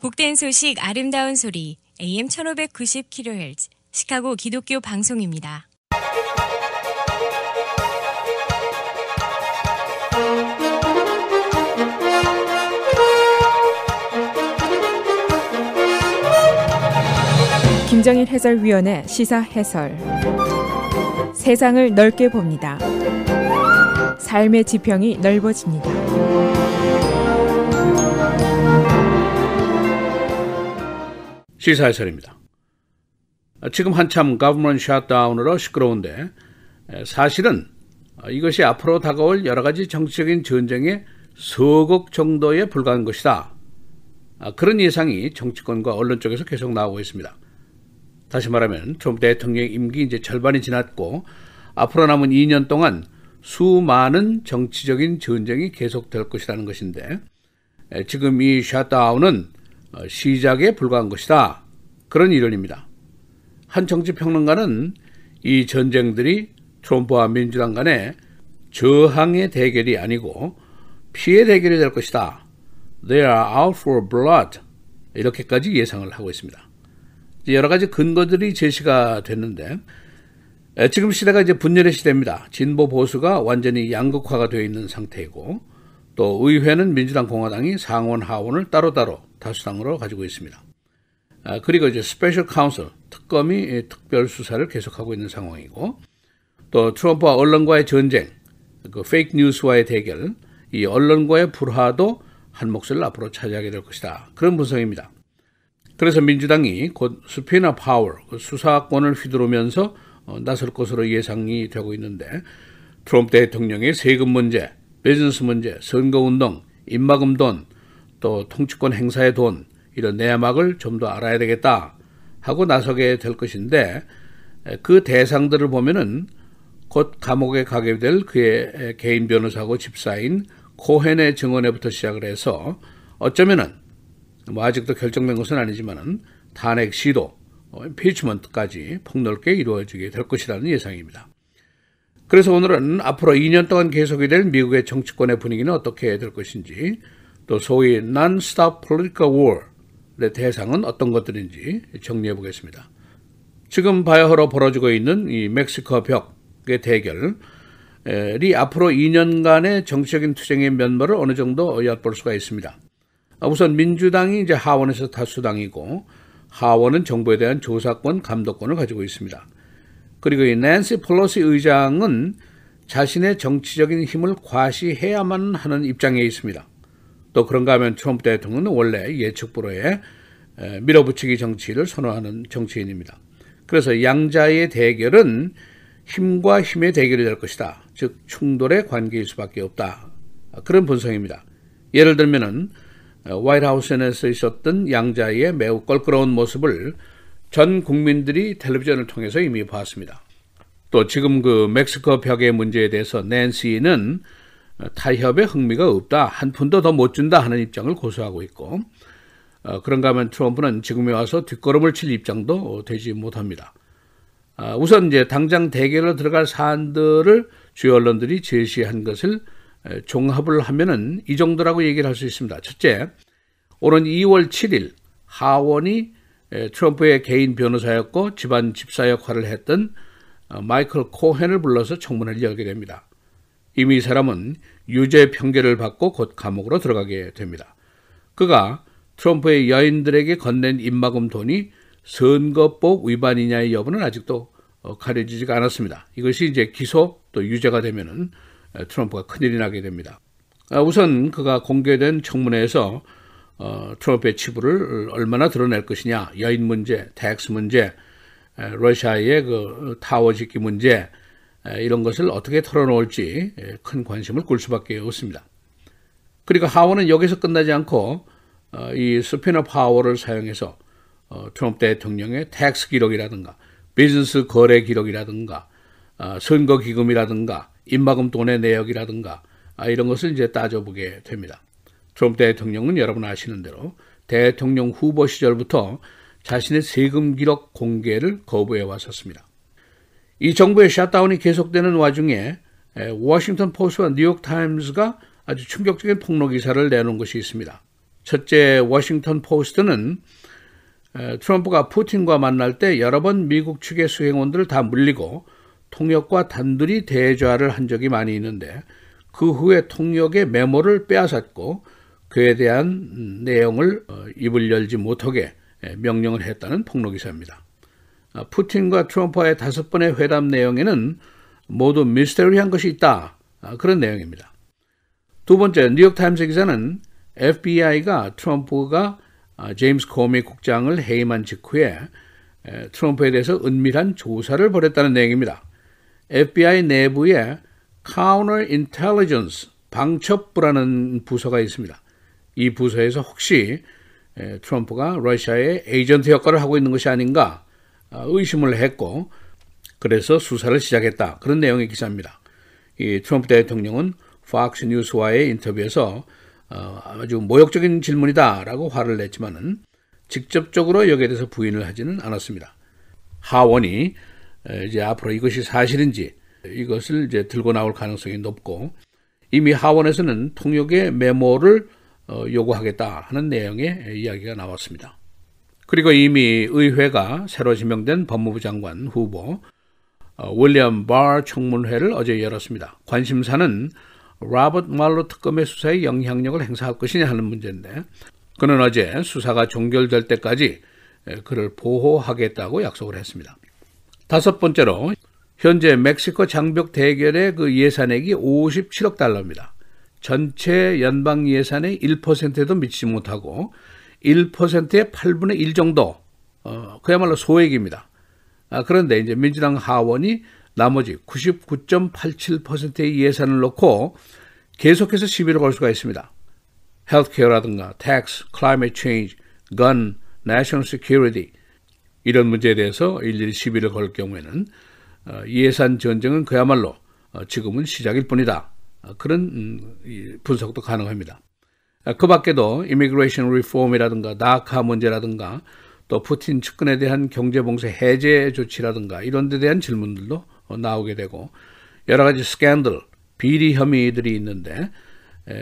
복된 소식 아름다운 소리 AM 1590kHz 시카고 기독교 방송입니다. 김정일 해설위원의 시사 해설. 세상을 넓게 봅니다. 삶의 지평이 넓어집니다. 시사 해설입니다. 지금 한참 government shutdown으로 시끄러운데 사실은 이것이 앞으로 다가올 여러 가지 정치적인 전쟁의 서곡 정도에 불과한 것이다. 그런 예상이 정치권과 언론 쪽에서 계속 나오고 있습니다. 다시 말하면 트럼프 대통령 임기 이제 절반이 지났고 앞으로 남은 2년 동안 수많은 정치적인 전쟁이 계속될 것이라는 것인데 지금 이 샷다운은 시작에 불과한 것이다. 그런 이론입니다. 한 정치평론가는 이 전쟁들이 트럼프와 민주당 간의 저항의 대결이 아니고 피해 대결이 될 것이다. They are out for blood. 이렇게까지 예상을 하고 있습니다. 여러 가지 근거들이 제시가 됐는데 지금 시대가 이제 분열의 시대입니다. 진보 보수가 완전히 양극화가 되어 있는 상태이고 또 의회는 민주당 공화당이 상원 하원을 따로따로 다수당으로 가지고 있습니다. 그리고 이제 스페셜 카운슬 특검이 특별 수사를 계속하고 있는 상황이고 또 트럼프와 언론과의 전쟁, 그 페이크 뉴스와의 대결, 이 언론과의 불화도 한 몫을 앞으로 차지하게 될 것이다. 그런 분석입니다. 그래서 민주당이 곧 스피너 파워, 수사권을 휘두르면서 나설 것으로 예상이 되고 있는데 트럼프 대통령의 세금 문제, 비즈니스 문제, 선거운동, 입막음 돈, 또 통치권 행사의 돈 이런 내막을 좀 더 알아야 되겠다 하고 나서게 될 것인데 그 대상들을 보면은 곧 감옥에 가게 될 그의 개인 변호사고 집사인 코헨의 증언에부터 시작을 해서 어쩌면은 뭐 아직도 결정된 것은 아니지만은 탄핵 시도, 임피치먼트까지 폭넓게 이루어지게 될 것이라는 예상입니다. 그래서 오늘은 앞으로 2년 동안 계속이 될 미국의 정치권의 분위기는 어떻게 될 것인지 또 소위 non-stop political war의 대상은 어떤 것들인지 정리해 보겠습니다. 지금 바야흐로 벌어지고 있는 이 멕시코 벽의 대결이 앞으로 2년간의 정치적인 투쟁의 면모를 어느 정도 엿볼 수가 있습니다. 우선 민주당이 이제 하원에서 다수당이고 하원은 정부에 대한 조사권, 감독권을 가지고 있습니다. 그리고 이 낸시 펠로시 의장은 자신의 정치적인 힘을 과시해야만 하는 입장에 있습니다. 또 그런가 하면 트럼프 대통령은 원래 예측불허의 밀어붙이기 정치를 선호하는 정치인입니다. 그래서 양자의 대결은 힘과 힘의 대결이 될 것이다. 즉 충돌의 관계일 수밖에 없다. 그런 분석입니다. 예를 들면은 화이트하우스에서 있었던 양자의 매우 껄끄러운 모습을 전 국민들이 텔레비전을 통해서 이미 봤습니다. 또 지금 그 멕시코 벽의 문제에 대해서 낸시는 타협에 흥미가 없다. 한 푼도 더 못 준다 하는 입장을 고수하고 있고 그런가 하면 트럼프는 지금에 와서 뒷걸음을 칠 입장도 되지 못합니다. 우선 이제 당장 대결로 들어갈 사안들을 주요 언론들이 제시한 것을 종합을 하면은 이 정도라고 얘기를 할 수 있습니다. 첫째, 오는 2월 7일 하원이 트럼프의 개인 변호사였고 집안 집사 역할을 했던 마이클 코헨을 불러서 청문회를 열게 됩니다. 이미 이 사람은 유죄 판결을 받고 곧 감옥으로 들어가게 됩니다. 그가 트럼프의 여인들에게 건넨 입막음 돈이 선거법 위반이냐의 여부는 아직도 가려지지가 않았습니다. 이것이 이제 기소 또 유죄가 되면은 트럼프가 큰일이 나게 됩니다. 우선 그가 공개된 청문회에서 트럼프의 치부를 얼마나 드러낼 것이냐, 여인 문제, 텍스 문제, 러시아의 그 타워 짓기 문제 이런 것을 어떻게 털어놓을지 큰 관심을 끌 수밖에 없습니다. 그리고 하원은 여기서 끝나지 않고 이 스피너 파워를 사용해서 트럼프 대통령의 텍스 기록이라든가 비즈니스 거래 기록이라든가 선거 기금이라든가 입막음 돈의 내역이라든가 이런 것을 이제 따져보게 됩니다. 트럼프 대통령은 여러분 아시는 대로 대통령 후보 시절부터 자신의 세금 기록 공개를 거부해 왔었습니다. 이 정부의 샷다운이 계속되는 와중에 워싱턴 포스트와 뉴욕타임스가 아주 충격적인 폭로 기사를 내놓은 것이 있습니다. 첫째 워싱턴 포스트는 트럼프가 푸틴과 만날 때 여러 번 미국 측의 수행원들을 다 물리고 통역과 단둘이 대좌를 한 적이 많이 있는데 그 후에 통역의 메모를 빼앗았고 그에 대한 내용을 입을 열지 못하게 명령을 했다는 폭로기사입니다. 푸틴과 트럼프와의 5번의 회담 내용에는 모두 미스터리한 것이 있다. 그런 내용입니다. 두 번째, 뉴욕타임스 기자는 FBI가 트럼프가 제임스 코미 국장을 해임한 직후에 트럼프에 대해서 은밀한 조사를 벌였다는 내용입니다. FBI 내부에 Counterintelligence, 방첩부라는 부서가 있습니다. 이 부서에서 혹시 트럼프가 러시아의 에이전트 역할을 하고 있는 것이 아닌가 의심을 했고 그래서 수사를 시작했다. 그런 내용의 기사입니다. 이 트럼프 대통령은 Fox 뉴스와의 인터뷰에서 아주 모욕적인 질문이다라고 화를 냈지만은 직접적으로 여기에 대해서 부인을 하지는 않았습니다. 하원이 이제 앞으로 이것이 사실인지 이것을 이제 들고 나올 가능성이 높고 이미 하원에서는 통역의 메모를 요구하겠다 하는 내용의 이야기가 나왔습니다. 그리고 이미 의회가 새로 지명된 법무부 장관 후보 윌리엄 바 청문회를 어제 열었습니다. 관심사는 로버트 뮬러 특검의 수사에 영향력을 행사할 것이냐 하는 문제인데 그는 어제 수사가 종결될 때까지 그를 보호하겠다고 약속을 했습니다. 다섯 번째로 현재 멕시코 장벽 대결의 그 예산액이 57억 달러입니다. 전체 연방 예산의 1%에도 미치지 못하고 1%의 8분의 1 정도 그야말로 소액입니다. 그런데 이제 민주당 하원이 나머지 99.87%의 예산을 놓고 계속해서 시비를 걸 수가 있습니다. 헬스케어라든가 텍스, 클라이밋 체인지, 건, 내셔널 시큐리티 이런 문제에 대해서 일일이 시비를 걸 경우에는 예산 전쟁은 그야말로 지금은 시작일 뿐이다. 그런 분석도 가능합니다. 그 밖에도 이미그레이션 리폼이라든가 다카 문제라든가 또 푸틴 측근에 대한 경제봉쇄 해제 조치라든가 이런 데 대한 질문들도 나오게 되고 여러 가지 스캔들, 비리 혐의들이 있는데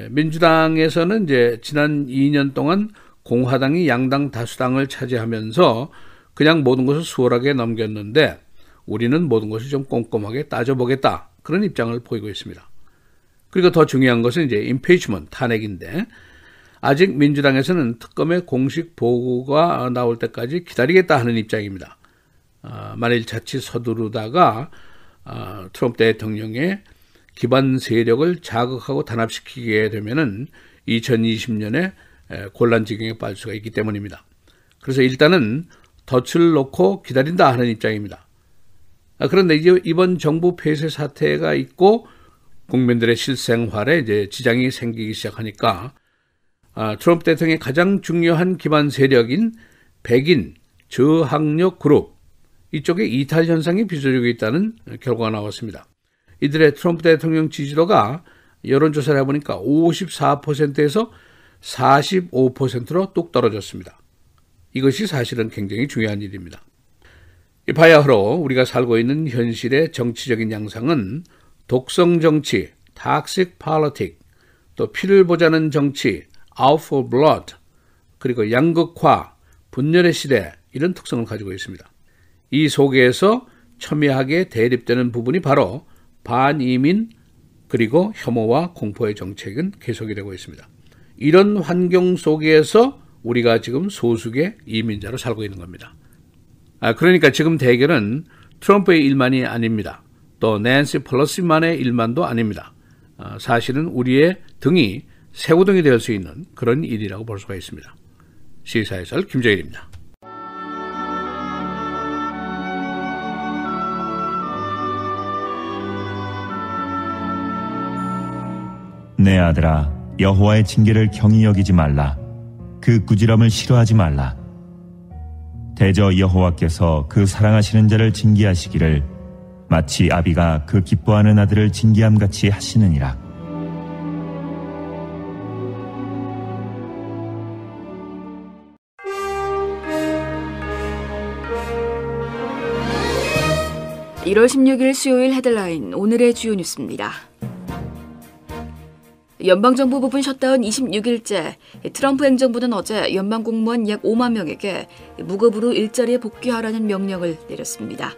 민주당에서는 이제 지난 2년 동안 공화당이 양당 다수당을 차지하면서 그냥 모든 것을 수월하게 넘겼는데 우리는 모든 것을 좀 꼼꼼하게 따져보겠다. 그런 입장을 보이고 있습니다. 그리고 더 중요한 것은 이제 임피치먼트, 탄핵인데 아직 민주당에서는 특검의 공식 보고가 나올 때까지 기다리겠다 하는 입장입니다. 만일 자칫 서두르다가 트럼프 대통령의 기반 세력을 자극하고 단합시키게 되면은 2020년에 곤란 지경에 빠질 수가 있기 때문입니다. 그래서 일단은 덫을 놓고 기다린다 하는 입장입니다. 그런데 이제 이번 정부 폐쇄 사태가 있고 국민들의 실생활에 이제 지장이 생기기 시작하니까 트럼프 대통령의 가장 중요한 기반 세력인 백인 저학력 그룹 이쪽에 이탈 현상이 빚어지고 있다는 결과가 나왔습니다. 이들의 트럼프 대통령 지지도가 여론조사를 해보니까 54%에서 45%로 뚝 떨어졌습니다. 이것이 사실은 굉장히 중요한 일입니다. 바야흐로 우리가 살고 있는 현실의 정치적인 양상은 독성 정치, toxic politics, 또 피를 보자는 정치, out for blood, 그리고 양극화, 분열의 시대 이런 특성을 가지고 있습니다. 이 속에서 첨예하게 대립되는 부분이 바로 반이민 그리고 혐오와 공포의 정책은 계속이 되고 있습니다. 이런 환경 속에서 우리가 지금 소수의 이민자로 살고 있는 겁니다. 그러니까 지금 대결은 트럼프의 일만이 아닙니다. 또 낸시 펠로시만의 일만도 아닙니다. 사실은 우리의 등이 새우등이 될 수 있는 그런 일이라고 볼 수가 있습니다. 시사해설 김정일입니다. 내 아들아, 여호와의 징계를 경히 여기지 말라. 그 꾸지람을 싫어하지 말라. 대저 여호와께서 그 사랑하시는 자를 징계하시기를 마치 아비가 그 기뻐하는 아들을 징계함같이 하시느니라. (1월 16일) 수요일 헤드라인 오늘의 주요 뉴스입니다. 연방정부 부분 셧다운 26일째, 트럼프 행정부는 어제 연방공무원 약 5만 명에게 무급으로 일자리에 복귀하라는 명령을 내렸습니다.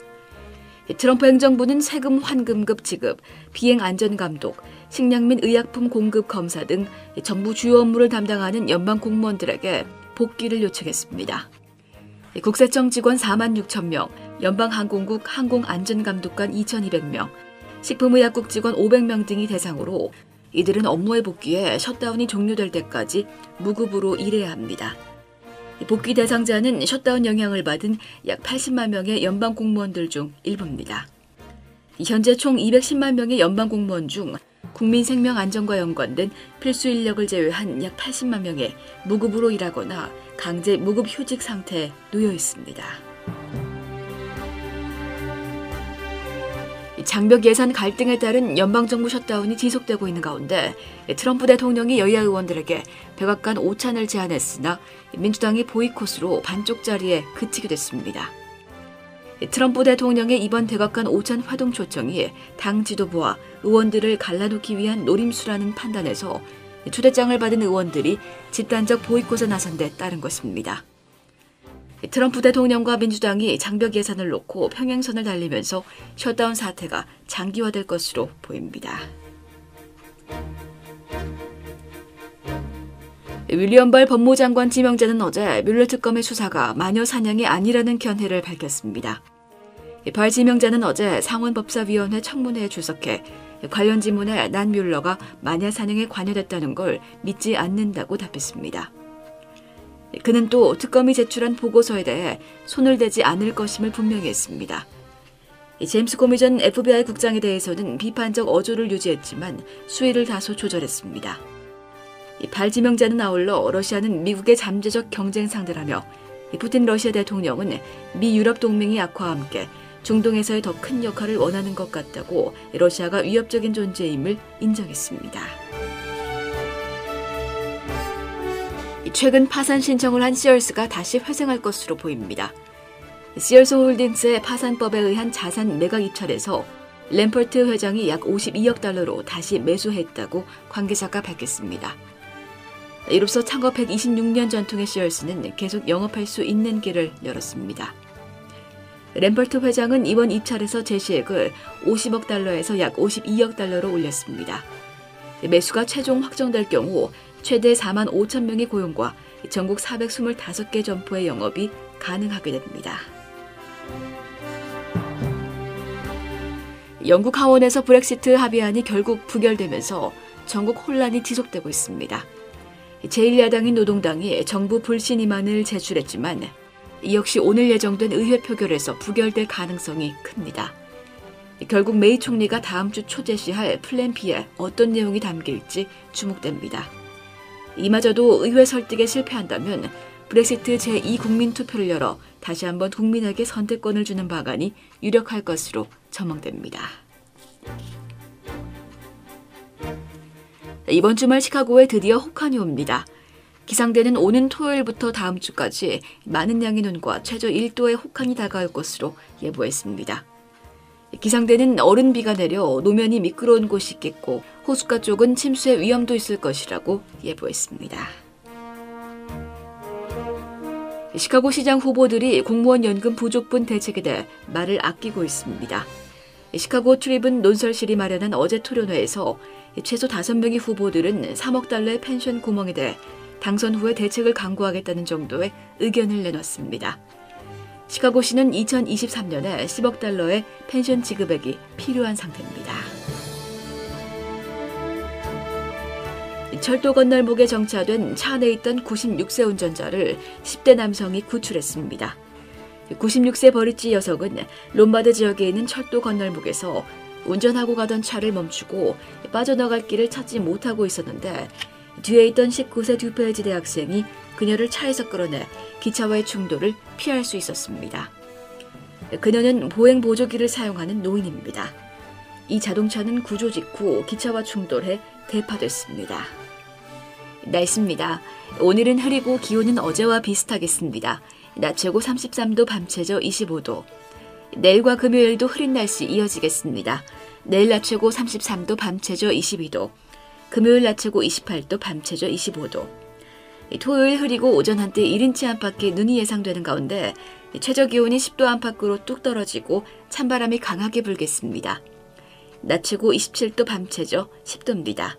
트럼프 행정부는 세금 환금급 지급, 비행 안전감독, 식량 및 의약품 공급 검사 등 정부 주요 업무를 담당하는 연방 공무원들에게 복귀를 요청했습니다. 국세청 직원 4만 6천 명, 연방항공국 항공안전감독관 2,200명, 식품의약국 직원 500명 등이 대상으로 이들은 업무에 복귀해 셧다운이 종료될 때까지 무급으로 일해야 합니다. 복귀 대상자는 셧다운 영향을 받은 약 80만 명의 연방 공무원들 중 일부입니다. 현재 총 210만 명의 연방 공무원 중 국민 생명 안전과 연관된 필수 인력을 제외한 약 80만 명의 무급으로 일하거나 강제 무급 휴직 상태에 놓여 있습니다. 장벽 예산 갈등에 따른 연방정부 셧다운이 지속되고 있는 가운데 트럼프 대통령이 여야 의원들에게 백악관 오찬을 제안했으나 민주당이 보이콧으로 반쪽짜리에 그치게 됐습니다. 트럼프 대통령의 이번 백악관 오찬 화동 초청이 당 지도부와 의원들을 갈라놓기 위한 노림수라는 판단에서 초대장을 받은 의원들이 집단적 보이콧에 나선 데 따른 것입니다. 트럼프 대통령과 민주당이 장벽 예산을 놓고 평행선을 달리면서 셧다운 사태가 장기화될 것으로 보입니다. 윌리엄 발 법무장관 지명자는 어제 뮬러 특검의 수사가 마녀 사냥이 아니라는 견해를 밝혔습니다. 발 지명자는 어제 상원법사위원회 청문회에 출석해 관련 질문에 난 뮬러가 마녀 사냥에 관여됐다는 걸 믿지 않는다고 답했습니다. 그는 또 특검이 제출한 보고서에 대해 손을 대지 않을 것임을 분명히 했습니다. 제임스 코미 전 FBI 국장에 대해서는 비판적 어조를 유지했지만 수위를 다소 조절했습니다. 발 지명자는 아울러 러시아는 미국의 잠재적 경쟁 상대라며 푸틴 러시아 대통령은 미 유럽 동맹의 악화와 함께 중동에서의 더 큰 역할을 원하는 것 같다고 러시아가 위협적인 존재임을 인정했습니다. 최근 파산 신청을 한 시얼스가 다시 회생할 것으로 보입니다. 시얼스 홀딩스의 파산법에 의한 자산 매각 입찰에서 램퍼트 회장이 약 52억 달러로 다시 매수했다고 관계자가 밝혔습니다. 이로써 창업 126년 전통의 시얼스는 계속 영업할 수 있는 길을 열었습니다. 램퍼트 회장은 이번 입찰에서 제시액을 50억 달러에서 약 52억 달러로 올렸습니다. 매수가 최종 확정될 경우 최대 4만 5천 명의 고용과 전국 425개 점포의 영업이 가능하게 됩니다. 영국 하원에서 브렉시트 합의안이 결국 부결되면서 전국 혼란이 지속되고 있습니다. 제1야당인 노동당이 정부 불신임안을 제출했지만 이 역시 오늘 예정된 의회 표결에서 부결될 가능성이 큽니다. 결국 메이 총리가 다음 주 초 제시할 플랜 B에 어떤 내용이 담길지 주목됩니다. 이마저도 의회 설득에 실패한다면 브렉시트 제2국민투표를 열어 다시 한번 국민에게 선택권을 주는 방안이 유력할 것으로 전망됩니다. 이번 주말 시카고에 드디어 혹한이 옵니다. 기상대는 오는 토요일부터 다음 주까지 많은 양의 눈과 최저 1도의 혹한이 다가올 것으로 예보했습니다. 기상대는 얼음 비가 내려 노면이 미끄러운 곳이 있겠고 호숫가 쪽은 침수의 위험도 있을 것이라고 예보했습니다. 시카고 시장 후보들이 공무원 연금 부족분 대책에 대해 말을 아끼고 있습니다. 시카고 트리븐 논설실이 마련한 어제 토론회에서 최소 5명의 후보들은 3억 달러의 펜션 구멍에 대해 당선 후에 대책을 강구하겠다는 정도의 의견을 내놨습니다. 시카고시는 2023년에 10억 달러의 펜션 지급액이 필요한 상태입니다. 철도 건널목에 정차된 차 안에 있던 96세 운전자를 10대 남성이 구출했습니다. 96세 버리치 여성은 롬바드 지역에 있는 철도 건널목에서 운전하고 가던 차를 멈추고 빠져나갈 길을 찾지 못하고 있었는데 뒤에 있던 19세 듀페이지 대학생이 그녀를 차에서 끌어내 기차와의 충돌을 피할 수 있었습니다. 그녀는 보행 보조기를 사용하는 노인입니다. 이 자동차는 구조 직후 기차와 충돌해 대파됐습니다. 날씨입니다. 오늘은 흐리고 기온은 어제와 비슷하겠습니다. 낮 최고 33도, 밤 최저 25도. 내일과 금요일도 흐린 날씨 이어지겠습니다. 내일 낮 최고 33도, 밤 최저 22도. 금요일 낮 최고 28도, 밤 최저 25도. 토요일 흐리고 오전 한때 1인치 안팎의 눈이 예상되는 가운데 최저 기온이 10도 안팎으로 뚝 떨어지고 찬바람이 강하게 불겠습니다. 낮 최고 27도, 밤 최저 10도입니다.